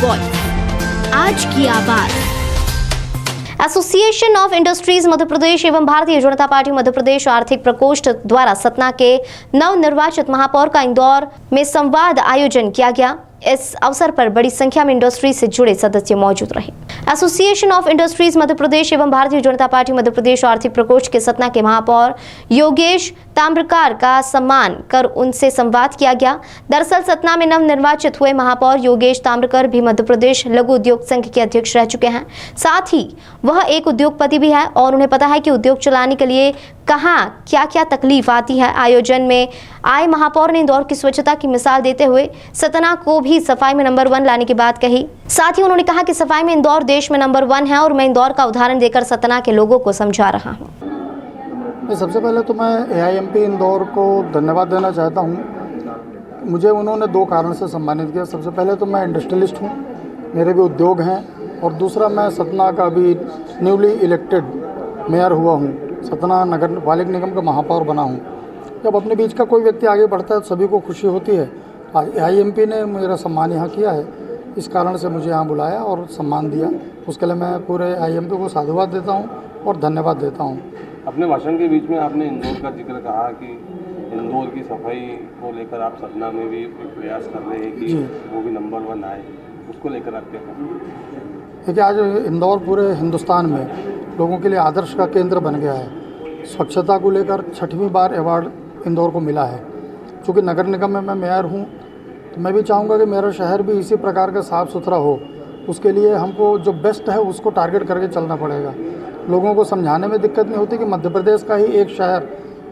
Voice, आज की आवाज। Association of industries Madhya Pradesh एवं भारतीय जनता पार्टी मध्य प्रदेश आर्थिक प्रकोष्ठ द्वारा सतना के नवनिर्वाचित महापौर का इंदौर में संवाद आयोजन किया गया। इस अवसर पर बड़ी संख्या में इंडस्ट्री से जुड़े सदस्य मौजूद रहे। Association of industries Madhya Pradesh एवं भारतीय जनता पार्टी मध्य प्रदेश आर्थिक प्रकोष्ठ के सतना के महापौर योगेश ताम्रकार का सम्मान कर उनसे संवाद किया गया। दरअसल सतना में नवनिर्वाचित हुए महापौर योगेश ताम्रकर भी मध्य प्रदेश लघु उद्योग संघ के अध्यक्ष रह चुके हैं। साथ ही वह एक उद्योगपति भी है और उन्हें पता है कि उद्योग चलाने के लिए कहाँ क्या क्या तकलीफ आती है। आयोजन में आए महापौर ने इंदौर की स्वच्छता की मिसाल देते हुए सतना को भी सफाई में नंबर 1 लाने की बात कही। साथ ही उन्होंने कहा कि सफाई में इंदौर देश में नंबर 1 है और मैं इंदौर का उदाहरण देकर सतना के लोगों को समझा रहा हूँ। सबसे पहले तो मैं AIMP इंदौर को धन्यवाद देना चाहता हूँ। मुझे उन्होंने 2 कारण से सम्मानित किया। सबसे पहले तो मैं इंडस्ट्रियलिस्ट हूँ, मेरे भी उद्योग हैं, और दूसरा मैं सतना का भी न्यूली इलेक्टेड मेयर हुआ हूँ, सतना नगर पालिक निगम का महापौर बना हूँ। जब अपने बीच का कोई व्यक्ति आगे बढ़ता है तो सभी को खुशी होती है। आज AIMP ने मेरा सम्मान यहाँ किया है, इस कारण से मुझे यहाँ बुलाया और सम्मान दिया। उसके लिए मैं पूरे AIMP को साधुवाद देता हूँ और धन्यवाद देता हूँ। अपने भाषण के बीच में आपने इंदौर का जिक्र कहा कि इंदौर की सफाई को लेकर आप सतना में भी प्रयास कर रहे हैं कि वो भी नंबर 1 आए, उसको लेकर आप क्या कहें? देखिए, आज इंदौर पूरे हिंदुस्तान में लोगों के लिए आदर्श का केंद्र बन गया है। स्वच्छता को लेकर 6वीं बार अवार्ड इंदौर को मिला है। चूँकि नगर निगम में मैं मेयर हूँ तो मैं भी चाहूँगा कि मेरा शहर भी इसी प्रकार का साफ़ सुथरा हो। उसके लिए हमको जो बेस्ट है उसको टारगेट करके चलना पड़ेगा। लोगों को समझाने में दिक्कत नहीं होती कि मध्य प्रदेश का ही एक शहर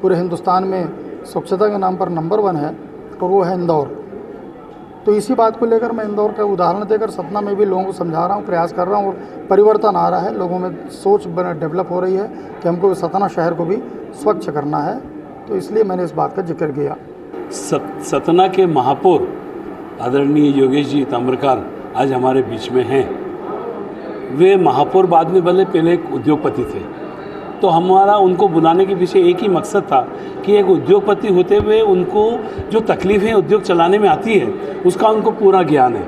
पूरे हिंदुस्तान में स्वच्छता के नाम पर नंबर 1 है और वो है इंदौर। तो इसी बात को लेकर मैं इंदौर का उदाहरण देकर सतना में भी लोगों को समझा रहा हूँ, प्रयास कर रहा हूँ और परिवर्तन आ रहा है। लोगों में सोच डेवलप हो रही है कि हमको सतना शहर को भी स्वच्छ करना है, तो इसलिए मैंने इस बात का जिक्र किया। सतना के महापौर आदरणीय योगेश जी ताम्रकार आज हमारे बीच में हैं। वे महापौर बाद में भले पहले एक उद्योगपति थे, तो हमारा उनको बुलाने के पीछे एक ही मकसद था कि एक उद्योगपति होते हुए उनको जो तकलीफ़ें उद्योग चलाने में आती है उसका उनको पूरा ज्ञान है,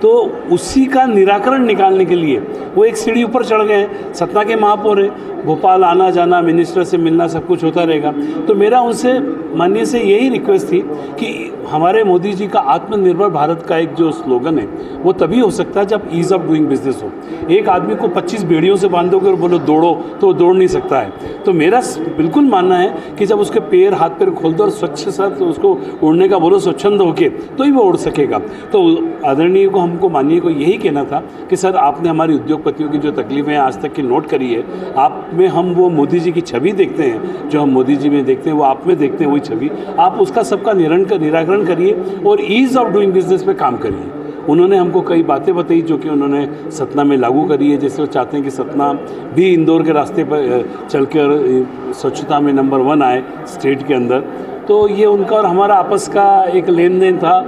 तो उसी का निराकरण निकालने के लिए वो एक सीढ़ी ऊपर चढ़ गए हैं। सतना के महापौर है, भोपाल आना जाना, मिनिस्टर से मिलना सब कुछ होता रहेगा। तो मेरा उनसे माननीय से यही रिक्वेस्ट थी कि हमारे मोदी जी का आत्मनिर्भर भारत का एक जो स्लोगन है वो तभी हो सकता है जब ईज़ ऑफ डूइंग बिजनेस हो। एक आदमी को 25 बेड़ियों से बांधोगे और बोलो दौड़ो तो वो दौड़ नहीं सकता है। तो मेरा बिल्कुल मानना है कि जब उसके पैर हाथ पैर खोल दो और स्वच्छ सा तो उसको उड़ने का बोलो स्वच्छंद होके तो ही वो उड़ सकेगा। तो आदरणीय को हमको माननीय को यही कहना था कि सर आपने हमारी उद्योगपतियों की जो तकलीफ़ें आज तक की नोट करी है, आप में हम वो मोदी जी की छवि देखते हैं, जो हम मोदी जी में देखते हैं वो आप में देखते हैं वही छवि, आप उसका सबका निराकरण करिए और ईज़ ऑफ डूइंग बिजनेस पे काम करिए। उन्होंने हमको कई बातें बताई जो कि उन्होंने सतना में लागू करी है। जैसे वो चाहते हैं कि सतना भी इंदौर के रास्ते पर चलकर स्वच्छता में नंबर 1 आए स्टेट के अंदर। तो ये उनका और हमारा आपस का एक लेन देन था,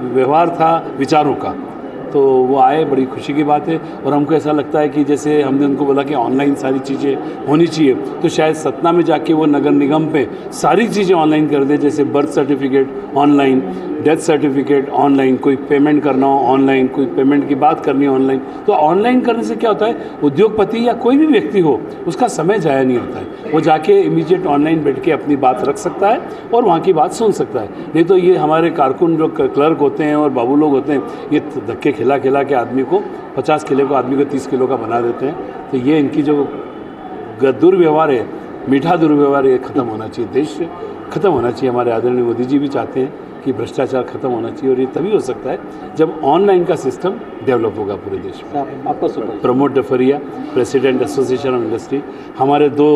व्यवहार था विचारों का। तो वो आए, बड़ी खुशी की बात है। और हमको ऐसा लगता है कि जैसे हमने उनको बोला कि ऑनलाइन सारी चीज़ें होनी चाहिए, तो शायद सतना में जाके वो नगर निगम पे सारी चीज़ें ऑनलाइन कर दे। जैसे birth certificate online, death certificate online, कोई पेमेंट करना हो ऑनलाइन, कोई पेमेंट की बात करनी है ऑनलाइन। तो ऑनलाइन करने से क्या होता है, उद्योगपति या कोई भी व्यक्ति हो उसका समय जाया नहीं होता है। वो जाके इमीडिएट ऑनलाइन बैठ के अपनी बात रख सकता है और वहाँ की बात सुन सकता है। नहीं तो ये हमारे कारकुन जो क्लर्क होते हैं और बाबू लोग होते हैं, ये धक्के खिला के आदमी को 50 किलो को आदमी को 30 किलो का बना देते हैं। तो ये इनकी जो दुर्व्यवहार है, मीठा दुर्व्यवहार, ये खत्म होना चाहिए, देश से खत्म होना चाहिए। हमारे आदरणीय मोदी जी भी चाहते हैं कि भ्रष्टाचार खत्म होना चाहिए और ये तभी हो सकता है जब ऑनलाइन का सिस्टम डेवलप होगा पूरे देश में। आपका Pramod Dafaria, president association of industry, हमारे 2